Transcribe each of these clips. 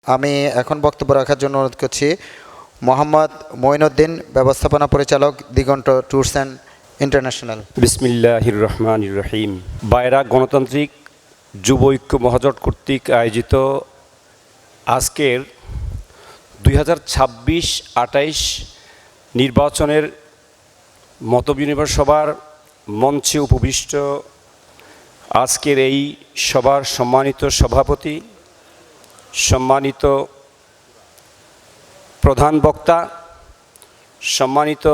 আমি এখন বক্তব্য রাখার জন্য অনুরোধ করছি মোহাম্মদ মঈনুদ্দিন, ব্যবস্থাপনা পরিচালক, দিগন্ত ট্যুরস অ্যান্ড ইন্টারন্যাশনাল। বিসমিল্লাহির রহমানির রহিম। বায়রা গণতান্ত্রিক যুব ঐক্য মহাজোট কর্তৃক আয়োজিত আজকের 2026-28 নির্বাচনের মতবিনিময় সভার মঞ্চে উপবিষ্ট আজকের এই সভার সম্মানিত সভাপতি, সম্মানিত প্রধান বক্তা, সম্মানিত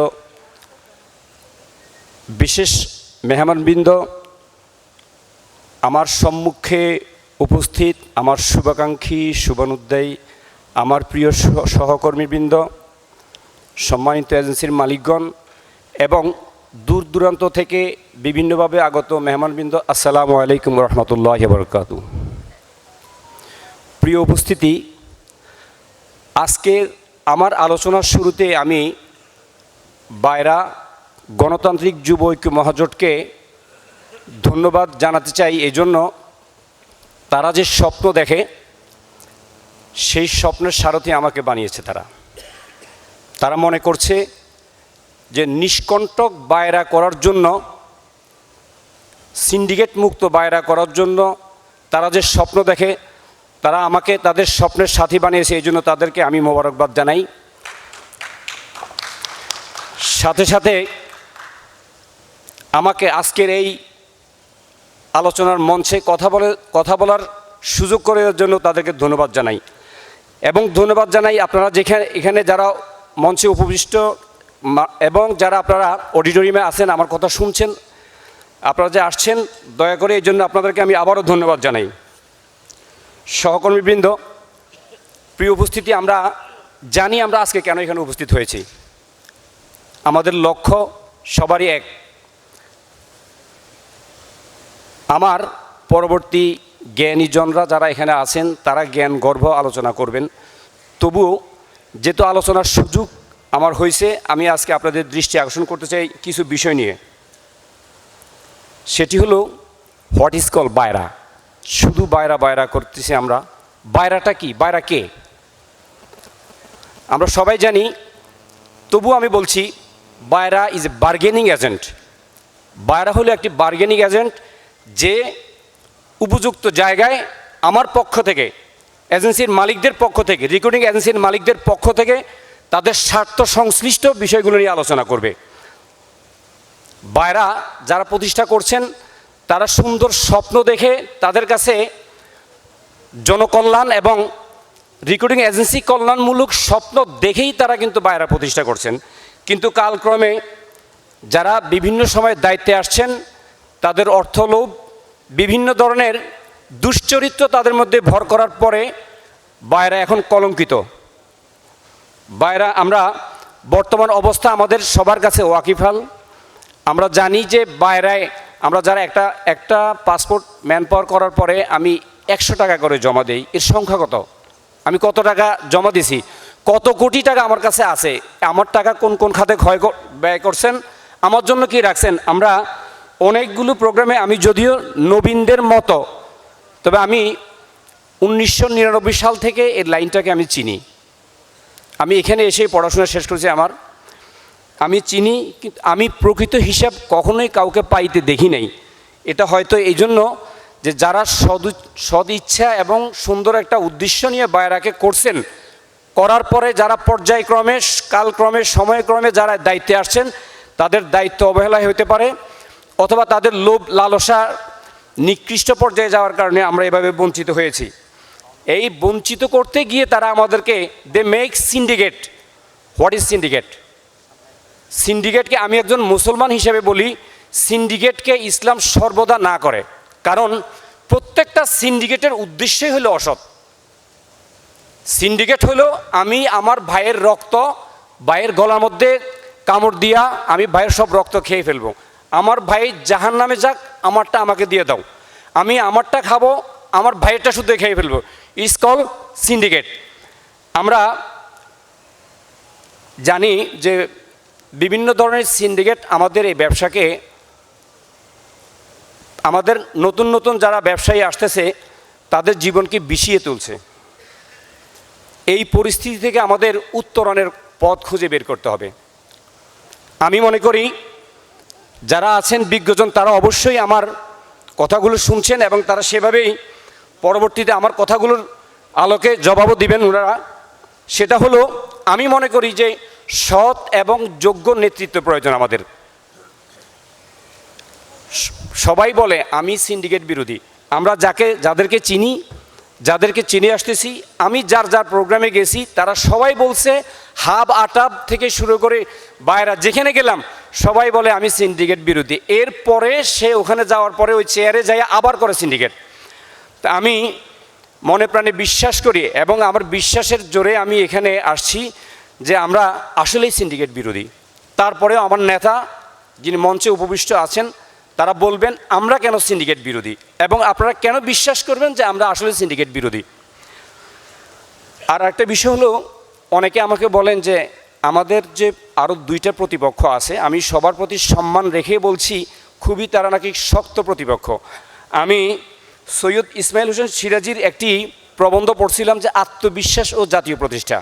বিশেষ মেহমানবৃন্দ, আমার সম্মুখে উপস্থিত আমার শুভাকাঙ্ক্ষী, শুভানুদ্দায়ী, আমার প্রিয় সহকর্মীবৃন্দ, সম্মানিত এজেন্সির মালিকগণ এবং দূর দূরান্ত থেকে বিভিন্নভাবে আগত মেহমানবৃন্দ, আসসালামু আলাইকুম রহমতুল্লাহি ওয়া বারাকাতুহু। প্রিয় উপস্থিতি, আজকের আমার আলোচনার শুরুতে আমি বায়রা গণতান্ত্রিক যুব ঐক্য মহাজোটকে ধন্যবাদ জানাতে চাই। এজন্য তারা যে স্বপ্ন দেখে সেই স্বপ্নের সারথি আমাকে বানিয়েছে। তারা মনে করছে যে নিষ্কণ্টক বায়রা করার জন্য, সিন্ডিকেট মুক্ত বায়রা করার জন্য তারা যে স্বপ্ন দেখে, তারা আমাকে তাদের স্বপ্নের সাথী বানিয়েছে। এই জন্য তাদেরকে আমি মোবারকবাদ জানাই। সাথে সাথে আমাকে আজকের এই আলোচনার মঞ্চে কথা বলার সুযোগ করে দেওয়ার জন্য তাদেরকে ধন্যবাদ জানাই। এবং ধন্যবাদ জানাই আপনারা এখানে যারা মঞ্চে উপবিষ্ট এবং যারা আপনারা অডিটোরিয়ামে আছেন, আমার কথা শুনছেন, আপনারা যে আসছেন, দয়া করে এই জন্য আপনাদেরকে আমি আবারও ধন্যবাদ জানাই। সহকর্মীবৃন্দ, প্রিয় উপস্থিতি, আমরা জানি আমরা আজকে কেন এখানে উপস্থিত হয়েছি। আমাদের লক্ষ্য সবারই এক। আমার পরবর্তী জ্ঞানীজনরা যারা এখানে আছেন তারা জ্ঞান গর্ভ আলোচনা করবেন। তবুও যেহেতু আলোচনার সুযোগ আমার হয়েছে, আমি আজকে আপনাদের দৃষ্টি আকর্ষণ করতে চাই কিছু বিষয় নিয়ে। সেটি হলো হোয়াট ইজ কল বায়রা। শুধু বায়রা বায়রা করতেছি আমরা। বায়রাটা কি? বায়রা কে? আমরা সবাই জানি, তবু আমি বলছি বায়রা ইজ এ বার্গেনিং এজেন্ট। বায়রা হলো একটি বার্গেনিং এজেন্ট, যে উপযুক্ত জায়গায় আমার পক্ষ থেকে, এজেন্সির মালিকদের পক্ষ থেকে, রিক্রুটিং এজেন্সির মালিকদের পক্ষ থেকে তাদের স্বার্থ সংশ্লিষ্ট বিষয়গুলো নিয়ে আলোচনা করবে। বায়রা যারা প্রতিষ্ঠা করছেন তারা সুন্দর স্বপ্ন দেখে তাদের কাছে জনকল্যাণ এবং রিক্রুটিং এজেন্সি কল্যাণমূলক স্বপ্ন দেখেই তারা কিন্তু বায়রা প্রতিষ্ঠা করছেন। কিন্তু কালক্রমে যারা বিভিন্ন সময় দায়িত্বে আসছেন, তাদের অর্থলোভ, বিভিন্ন ধরনের দুশ্চরিত্র তাদের মধ্যে ভর করার পরে বায়রা এখন কলঙ্কিত। বায়রা, আমরা বর্তমান অবস্থা আমাদের সবার কাছে ওয়াকিফাল। আমরা জানি যে বায়রায় আমরা যারা একটা পাসপোর্ট ম্যান পাওয়ার করার পরে আমি 100 টাকা করে জমা দিই। এর সংখ্যা কত? আমি কত টাকা জমা দিছি? কত কোটি টাকা আমার কাছে আছে? আমার টাকা কোন কোন খাতে ব্যয় করছেন? আমার জন্য কি রাখছেন? আমরা অনেকগুলো প্রোগ্রামে, আমি যদিও নবীনদের মতো, তবে আমি 1999 সাল থেকে এই লাইনটাকে আমি চিনি। আমি এখানে এসেই পড়াশোনা শেষ করেছি। আমি চিনি, কিন্তু আমি প্রকৃত হিসাব কখনোই কাউকে পাইতে দেখি নাই। এটা হয়তো এই জন্য যে যারা সদ ইচ্ছা এবং সুন্দর একটা উদ্দেশ্য নিয়ে বায়রাকে করছেন, করার পরে যারা পর্যায়ক্রমে, কালক্রমে, সময়ক্রমে যারা দায়িত্বে আসছেন, তাদের দায়িত্ব অবহেলায় হতে পারে, অথবা তাদের লোভ লালসা নিকৃষ্ট পর্যায়ে যাওয়ার কারণে আমরা এভাবে বঞ্চিত হয়েছি। এই বঞ্চিত করতে গিয়ে তারা আমাদেরকে they make syndicate. What is syndicate? সিন্ডিকেটকে আমি একজন মুসলমান হিসেবে বলি, সিন্ডিকেটকে ইসলাম সর্বদা না করে। কারণ প্রত্যেকটা সিন্ডিকেটের উদ্দেশ্যই হলো অসৎ। সিন্ডিকেট হলো আমি আমার ভাইয়ের রক্ত, ভাইয়ের গলার মধ্যে কামড় দিয়া আমি ভাইয়ের সব রক্ত খেয়ে ফেলবো। আমার ভাই জাহান্নামে যাক, আমারটা আমাকে দিয়ে দাও। আমি আমারটা খাবো, আমার ভাইয়েরটা শুদ্ধ খেয়ে ফেলবো। Is call syndicate. আমরা জানি যে বিভিন্ন ধরনের সিন্ডিকেট আমাদের এই ব্যবসাকে, আমাদের নতুন নতুন যারা ব্যবসায়ী আসতেছে তাদের জীবনকে বিষিয়ে তুলছে। এই পরিস্থিতি থেকে আমাদের উত্তরণের পথ খুঁজে বের করতে হবে। আমি মনে করি যারা আছেন বিজ্ঞজন তারা অবশ্যই আমার কথাগুলো শুনছেন এবং তারা সেভাবেই পরবর্তীতে আমার কথাগুলোর আলোকে জবাবও দিবেন ওনারা। সেটা হলো, আমি মনে করি যে সৎ এবং যোগ্য নেতৃত্ব প্রয়োজন আমাদের। সবাই বলে আমি সিন্ডিকেট বিরোধী, আমরা যাদেরকে চিনি, যাদেরকে চিনে আসতেছি, আমি যার যার প্রোগ্রামে গেছি, তারা সবাই বলছে, হাব আটাব থেকে শুরু করে বাইরা যেখানে গেলাম সবাই বলে আমি সিন্ডিকেট বিরোধী। এরপরে সে ওখানে যাওয়ার পরে ওই চেয়ারে যাই আবার করে সিন্ডিকেট। তা আমি মনে প্রাণে বিশ্বাস করি এবং আমার বিশ্বাসের জোরে আমি এখানে আসছি যে আমরা আসলেই সিন্ডিকেট বিরোধী। তারপরেও আমার নেতা যিনি মঞ্চে উপবিষ্ট আছেন তারা বলবেন আমরা কেন সিন্ডিকেট বিরোধী এবং আপনারা কেন বিশ্বাস করবেন যে আমরা আসলে সিন্ডিকেট বিরোধী। আর একটা বিষয় হলো, অনেকে আমাকে বলেন যে আমাদের যে আরও 2টা প্রতিপক্ষ আছে, আমি সবার প্রতি সম্মান রেখে বলছি খুবই তারা নাকি শক্ত প্রতিপক্ষ। আমি সৈয়দ ইসমাইল হোসেন সিরাজির একটি প্রবন্ধ পড়ছিলাম যে আত্মবিশ্বাস ও জাতীয় প্রতিষ্ঠা।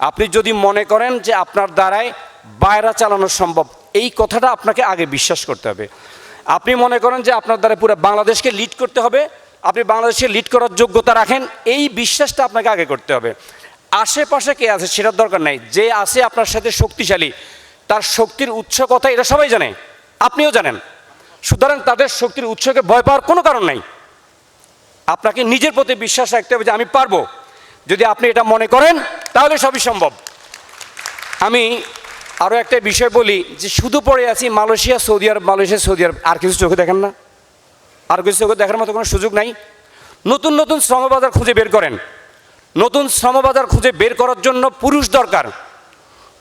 আপনি যদি মনে করেন যে আপনার দ্বারায় বায়রা চালানো সম্ভব, এই কথাটা আপনাকে আগে বিশ্বাস করতে হবে। আপনি মনে করেন যে আপনার দ্বারা পুরো বাংলাদেশকে লিড করতে হবে, আপনি বাংলাদেশকে লিড করার যোগ্যতা রাখেন, এই বিশ্বাসটা আপনাকে আগে করতে হবে। আশেপাশে কে আছে সেটার দরকার নাই, যে আছে আপনার সাথে শক্তিশালী, তার শক্তির উৎস কথা এটা সবাই জানে, আপনিও জানেন। সুতরাং তাদের শক্তির উৎসকে ভয় পাওয়ার কোনো কারণ নাই। আপনাকে নিজের প্রতি বিশ্বাস রাখতে হবে যে আমি পারবো। যদি আপনি এটা মনে করেন তাহলে সবই সম্ভব। আমি আরও একটা বিষয় বলি যে শুধু পড়ে আছি মালয়েশিয়া সৌদি আরব, মালয়েশিয়া সৌদি আরব, আর কিছু চোখে দেখেন না? আর কিছু চোখে দেখার মতো কোনো সুযোগ নাই? নতুন নতুন শ্রমবাজার খুঁজে বের করেন। নতুন শ্রমবাজার খুঁজে বের করার জন্য পুরুষ দরকার,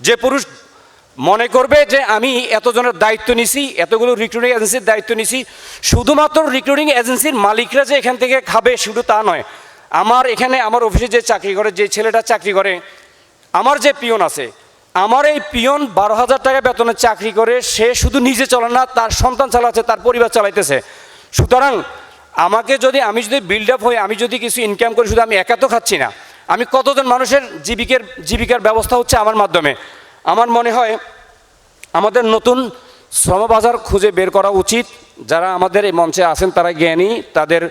যে পুরুষ মনে করবে যে আমি এতজনের দায়িত্ব নিছি, এতগুলো রিক্রুটিং এজেন্সির দায়িত্ব নিছি। শুধুমাত্র রিক্রুটিং এজেন্সির মালিকরা যে এখান থেকে খাবে শুধু তা নয়, আমার এখানে আমার অফিসে যে চাকরি করে, যে ছেলেটা চাকরি করে, আমার যে পিয়ন আছে, আমার এই পিয়ন 12,000 টাকা বেতনে চাকরি করে, সে শুধু নিজে চলে না, তার সন্তান চালাচ্ছে, তার পরিবার চালাইতেছে। সুতরাং আমি যদি বিল্ড আপ হই, আমি যদি কিছু ইনকাম করি, শুধু আমি একা তো খাচ্ছি না, আমি কতজন মানুষের জীবিকার ব্যবস্থা হচ্ছে আমার মাধ্যমে। আমার মনে হয় আমাদের নতুন শ্রমবাজার খুঁজে বের করা উচিত। যারা আমাদের এই মঞ্চে আছেন তারা জ্ঞানী, তাদের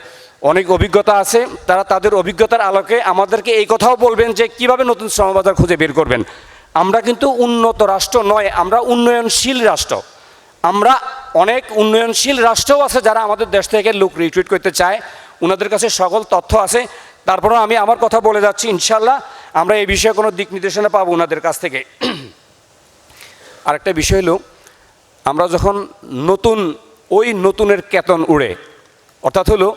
অনেক অভিজ্ঞতা আছে, তারা তাদের অভিজ্ঞতার আলোকে আমাদেরকে এই কথাও বলবেন যে কিভাবে নতুন শ্রমবাজার খুঁজে বের করবেন। আমরা কিন্তু উন্নত রাষ্ট্র নয়, আমরা উন্নয়নশীল রাষ্ট্র। আমরা অনেক উন্নয়নশীল রাষ্ট্রও আছে যারা আমাদের দেশ থেকে লোক রিক্রুট করতে চায়, ওনাদের কাছে সকল তথ্য আছে। তারপরেও আমি আমার কথা বলে যাচ্ছি, ইনশাল্লাহ আমরা এই বিষয়ে কোনো দিক নির্দেশনা পাবো ওনাদের কাছ থেকে। আরেকটা বিষয় হলো, আমরা যখন নতুনের কেতন উড়ে, অর্থাৎ হলো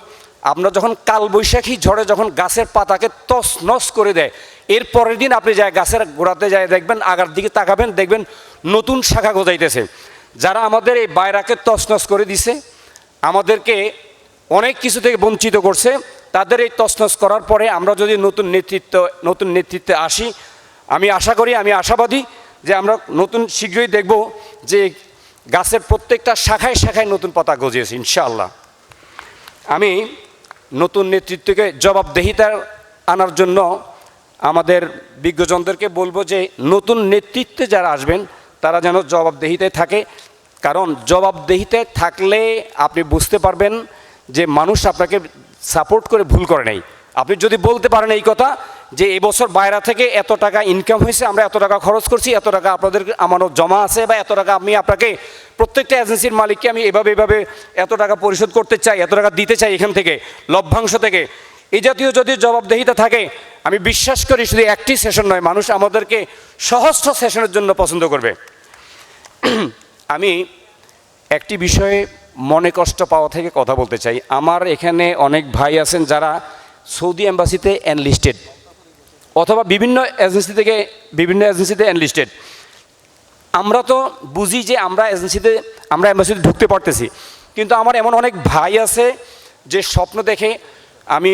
আমরা যখন কালবৈশাখী ঝড়ে যখন গাছের পাতাকে তছনছ করে দেয়, এর পরের দিন আপনি যায় গাছের গোড়াতে যায় দেখবেন, আগার দিকে তাকাবেন, দেখবেন নতুন শাখা গজাইতেছে। যারা আমাদের এই বায়রাকে তছনছ করে দিছে, আমাদেরকে অনেক কিছু থেকে বঞ্চিত করছে, তাদের এই তছনছ করার পরে আমরা যদি নতুন নেতৃত্বে আসি, আমি আশা করি, আমি আশাবাদী যে আমরা শীঘ্রই দেখব যে গাছের প্রত্যেকটা শাখায় শাখায় নতুন পাতা গজিয়েছে ইনশাআল্লাহ। আমি নতুন নেতৃত্বকে জবাবদেহিতা আনার জন্য আমাদের বিজ্ঞজনদেরকে বলবো যে নতুন নেতৃত্বে যারা আসবেন তারা যেন জবাবদেহিতায় থাকে। কারণ জবাবদেহিতায় থাকলে আপনি বুঝতে পারবেন যে মানুষ আপনাকে সাপোর্ট করে ভুল করে নাই। আপনি যদি বলতে পারেন এই কথা যে এবছর বাইরে থেকে এত টাকা ইনকাম হয়েছে, আমরা এত টাকা খরচ করছি, এত টাকা আপনাদের আমানত জমা আছে, বা এত টাকা আমি আপনাকে প্রত্যেকটা এজেন্সির মালিককে আমি এভাবে এত টাকা পরিশোধ করতে চাই, এত টাকা দিতে চাই এখান থেকে লভ্যাংশ থেকে, এই জাতীয় যদি জবাবদেহিতা থাকে, আমি বিশ্বাস করি শুধু একটি সেশন নয়, মানুষ আমাদেরকে সহস্র সেশনের জন্য পছন্দ করবে। আমি একটি বিষয়ে মনে কষ্ট পাওয়া থেকে কথা বলতে চাই। আমার এখানে অনেক ভাই আছেন যারা সৌদি এম্বাসিতে এনলিস্টেড অথবা বিভিন্ন এজেন্সিতে এনলিস্টেড। আমরা তো বুঝি যে আমরা এম্বাসিতে ঢুকতে পারতেছি, কিন্তু আমার এমন অনেক ভাই আছে যে স্বপ্ন দেখে আমি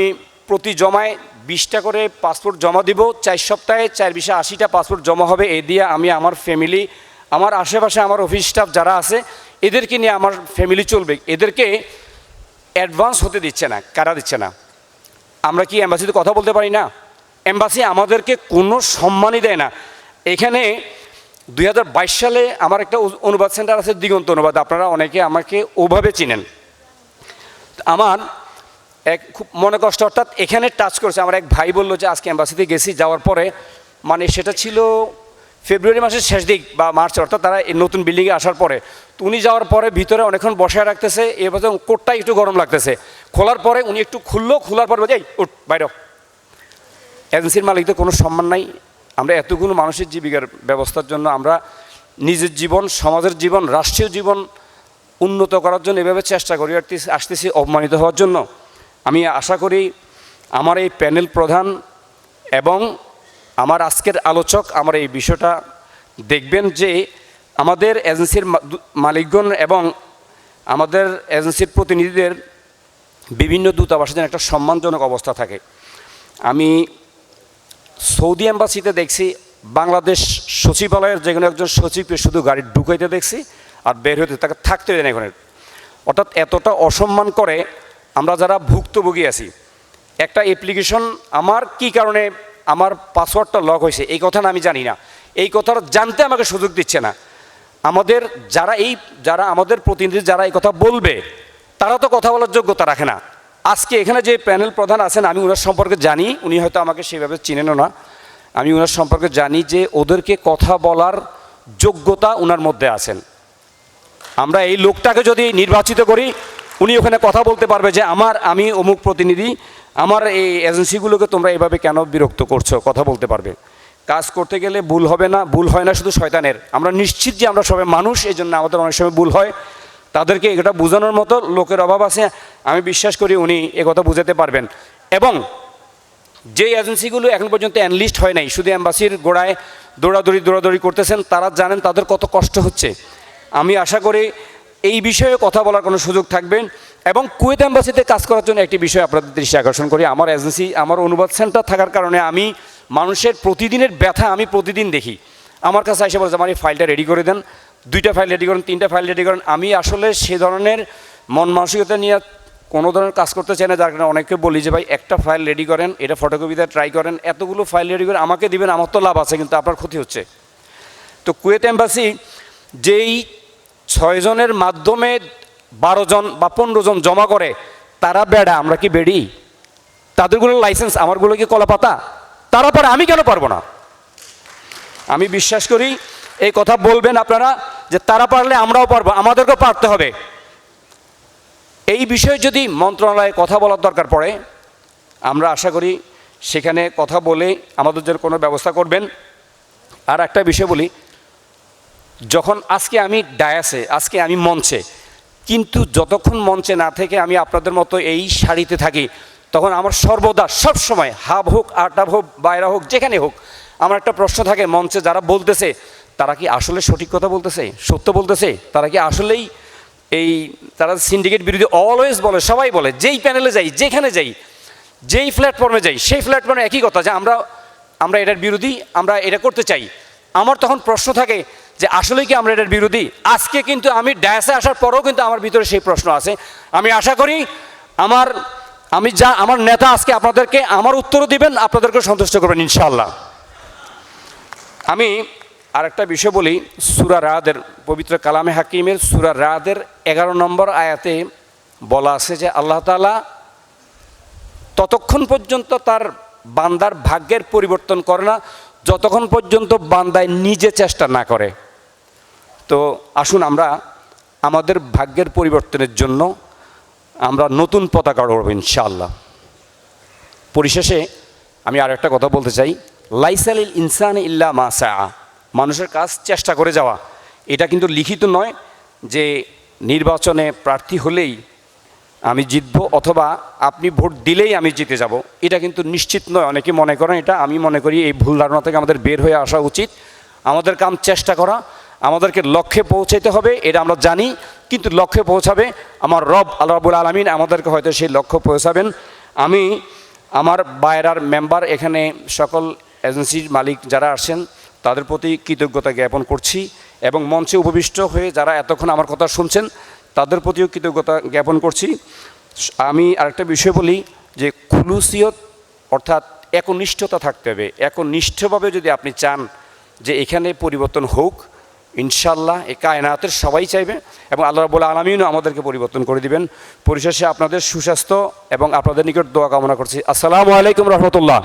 প্রতি জমায় 20টা করে পাসপোর্ট জমা দিব, 4 সপ্তাহে 4 80টা পাসপোর্ট জমা হবে, এই দিয়ে আমি আমার ফ্যামিলি, আমার আশেপাশে আমার অফিস স্টাফ যারা আছে এদেরকে নিয়ে আমার ফ্যামিলি চলবে। এদেরকে অ্যাডভান্স হতে দিচ্ছে না, কারা দিচ্ছে না? আমরা কি এম্বাসিতে কথা বলতে পারি না? এম্বাসি আমাদেরকে কোনো সম্মানই দেয় না। এখানে 2022 সালে আমার একটা অনুবাদ সেন্টার আছে, দিগন্ত অনুবাদ, আপনারা অনেকে আমাকে ওভাবে চিনেন। আমার এক খুব মনে কষ্ট, অর্থাৎ এখানে টাচ করেছে। আমার এক ভাই বললো যে আজকে এম্বাসিতে গেছি, যাওয়ার পরে মানে সেটা ছিল ফেব্রুয়ারি মাসের শেষ দিক বা মার্চ, অর্থাৎ তারা এই নতুন বিল্ডিংয়ে আসার পরে। তো উনি যাওয়ার পরে ভিতরে অনেকক্ষণ বসায় রাখতেছে, এবার কোটটা একটু গরম লাগতেছে, খোলার পরে উনি একটু খোলার পরে বলছে এই উঠ বাইরে। এজেন্সির মালিকদের কোনো সম্মান নাই। আমরা এতগুলো মানুষের জীবিকার ব্যবস্থার জন্য আমরা নিজের জীবন, সমাজের জীবন, রাষ্ট্রীয় জীবন উন্নত করার জন্য এভাবে চেষ্টা করি আসতেছি অপমানিত হওয়ার জন্য। আমি আশা করি আমার এই প্যানেল প্রধান এবং আমার আজকের আলোচক আমার এই বিষয়টা দেখবেন যে আমাদের এজেন্সির মালিকগণ এবং আমাদের এজেন্সির প্রতিনিধিদের বিভিন্ন দূতাবাসে যেন একটা সম্মানজনক অবস্থা থাকে। আমি সৌদি এম্বাসিতে দেখছি বাংলাদেশ সচিবালয়ের যে কোনো একজন সচিবকে শুধু গাড়ি ঢুকাইতে দেখছি আর বের হইতে, তাকে থাকতে দেয় না এখানে। অর্থাৎ এতটা অসম্মান করে। আমরা যারা ভুক্তভোগী আছি, একটা অ্যাপ্লিকেশন আমার কি কারণে আমার পাসওয়ার্ডটা লক হয়েছে এই কথাটা আমি জানি না, এই কথাটা জানতে আমাকে সুযোগ দিচ্ছে না। আমাদের যারা আমাদের প্রতিনিধি যারা এই কথা বলবে তারা তো কথা বলার যোগ্যতা রাখে না। আজকে এখানে যে প্যানেল প্রধান আছেন আমি ওনার সম্পর্কে জানি, উনি হয়তো আমাকে সেভাবে চিনেনও না, আমি ওনার সম্পর্কে জানি যে ওদেরকে কথা বলার যোগ্যতা ওনার মধ্যে আছেন। আমরা এই লোকটাকে যদি নির্বাচিত করি উনি ওখানে কথা বলতে পারবে যে আমি অমুক প্রতিনিধি, আমার এই এজেন্সিগুলোকে তোমরা এভাবে কেন বিরক্ত করছো, কথা বলতে পারবে। কাজ করতে গেলে ভুল হবে না, ভুল হয় না শুধু শয়তানের। আমরা নিশ্চিত যে আমরা সবাই মানুষ, এই জন্য আমাদের অনেক সময় ভুল হয়। তাদেরকে এটা বোঝানোর মতো লোকের অভাব আছে, আমি বিশ্বাস করি উনি কথা বুঝাতে পারবেন। এবং যে এজেন্সিগুলো এখন পর্যন্ত অ্যানলিস্ট হয় নাই, শুধু এম্বাসির গোড়ায় দৌড়াদৌড়ি করতেছেন, তারা জানেন তাদের কত কষ্ট হচ্ছে। আমি আশা করি এই বিষয়ে কথা বলার কোনো সুযোগ থাকবে। এবং কুয়েত এম্বাসিতে কাজ করার জন্য একটি বিষয় আপনাদের দৃষ্টি আকর্ষণ করি। আমার এজেন্সি, আমার অনুবাদ সেন্টার থাকার কারণে আমি মানুষের প্রতিদিনের ব্যথা আমি প্রতিদিন দেখি। আমার কাছে এসে বলছে আমার এই ফাইলটা রেডি করে দেন, 2টা ফাইল রেডি করেন, 3টা ফাইল রেডি করেন। আমি আসলে সে ধরনের মন মানসিকতা নিয়ে কোনো ধরনের কাজ করতে চাই না, যার কারণে অনেককে বলি যে ভাই একটা ফাইল রেডি করেন, এটা ফটোকপিতে ট্রাই করেন, এতগুলো ফাইল রেডি করে আমাকে দিবেন, আমার তো লাভ আছে কিন্তু আপনার ক্ষতি হচ্ছে। তো কুয়েত এম্বাসি যেই 6 জনের মাধ্যমে 12 জন বা 15 জন জমা করে, তারা বেড়া, আমরা কি বেড়ি? তাদেরগুলো লাইসেন্স, আমারগুলো কি কলা পাতা? তারা পারে, আমি কেন পারবো না? আমি বিশ্বাস করি এই কথা বলবেন আপনারা যে তারা পারলে আমরাও পারবো, আমাদেরকেও পারতে হবে। এই বিষয়ে যদি মন্ত্রণালয়ে কথা বলার দরকার পড়ে আমরা আশা করি সেখানে কথা বলে আমাদের জন্য কোনো ব্যবস্থা করবেন। আর একটা বিষয় বলি, যখন আজকে আমি ডায়াসে, আজকে আমি মঞ্চে, কিন্তু যতক্ষণ মঞ্চে না থেকে আমি আপনাদের মতো এই শাড়িতে থাকি, তখন আমার সর্বদা সবসময় হাব হোক, আটাব হোক, বাইরা হোক, যেখানে হোক, আমার একটা প্রশ্ন থাকে, মঞ্চে যারা বলতেছে তারা কি আসলে সঠিক কথা বলতেছে, সত্য বলতেছে? তারা কি আসলেই তারা সিন্ডিকেট বিরোধী অলওয়েজ বলে, সবাই বলে, যেই প্যানেলে যাই, যেখানে যাই, যেই প্ল্যাটফর্মে যাই, সেই প্ল্যাটফর্মে একই কথা যে আমরা এটার বিরোধী, আমরা এটা করতে চাই। আমার তখন প্রশ্ন থাকে যে আসলেই কি আমরা এটার বিরোধী? আজকে কিন্তু আমি ডায়াসে আসার পরেও কিন্তু আমার ভিতরে সেই প্রশ্ন আছে। আমি আশা করি আমার নেতা আজকে আপনাদেরকে আমার উত্তরও দিবেন, আপনাদেরকে সন্তুষ্ট করবেন ইনশাআল্লাহ। আমি আরেকটা বিষয় বলি, সূরা রাদের, পবিত্র কালামে হাকিমের সূরা রাদের 11 নম্বর আয়াতে বলা আছে যে আল্লাহ তাআলা ততক্ষণ পর্যন্ত তার বান্দার ভাগ্যের পরিবর্তন করে না যতক্ষণ পর্যন্ত বান্দায় নিজে চেষ্টা না করে। তো আসুন আমরা আমাদের ভাগ্যের পরিবর্তনের জন্য আমরা নতুন পতাকা উড়ব ইনশাআল্লাহ। পরিশেষে আমি আর একটা কথা বলতে চাই, লাইসালিল ইনসান ইল্লা মা সাআ, মানুষের কাজ চেষ্টা করে যাওয়া। এটা কিন্তু লিখিত নয় যে নির্বাচনে প্রার্থী হলেই আমি জিতব অথবা আপনি ভোট দিলেই আমি জিতে যাব, এটা কিন্তু নিশ্চিত নয়। অনেকে মনে করেন এটা, আমি মনে করি এই ভুল ধারণা থেকে আমাদের বের হয়ে আসা উচিত। আমাদের কাম চেষ্টা করা, আমাদেরকে লক্ষ্যে পৌঁছাইতে হবে, এটা আমরা জানি, কিন্তু লক্ষ্যে পৌঁছাবে আমার রব আল্লাহ রাব্বুল আলামিন, আমাদেরকে হয়তো সেই লক্ষ্য পৌঁছাবেন। আমি আমার বায়রার মেম্বার, এখানে সকল এজেন্সির মালিক যারা আসছেন তাদের প্রতি কৃতজ্ঞতা জ্ঞাপন করছি, এবং মঞ্চে উপবিষ্ট হয়ে যারা এতক্ষণ আমার কথা শুনছেন তাদের প্রতিও কৃতজ্ঞতা জ্ঞাপন করছি। আমি আরেকটা বিষয় বলি যে খুলুসিয়ত অর্থাৎ একনিষ্ঠতা থাকতে হবে। একনিষ্ঠভাবে যদি আপনি চান যে এখানে পরিবর্তন হোক, ইনশাল্লাহ এই কায়নাতের সবাই চাইবে এবং আল্লাহ রাব্বুল আলামিনও আমাদেরকে পরিবর্তন করে দিবেন। পরিশেষে আপনাদের সুস্বাস্থ্য এবং আপনাদের নিকট দোয়া কামনা করছি। আসসালামু আলাইকুম রহমতুল্লাহ।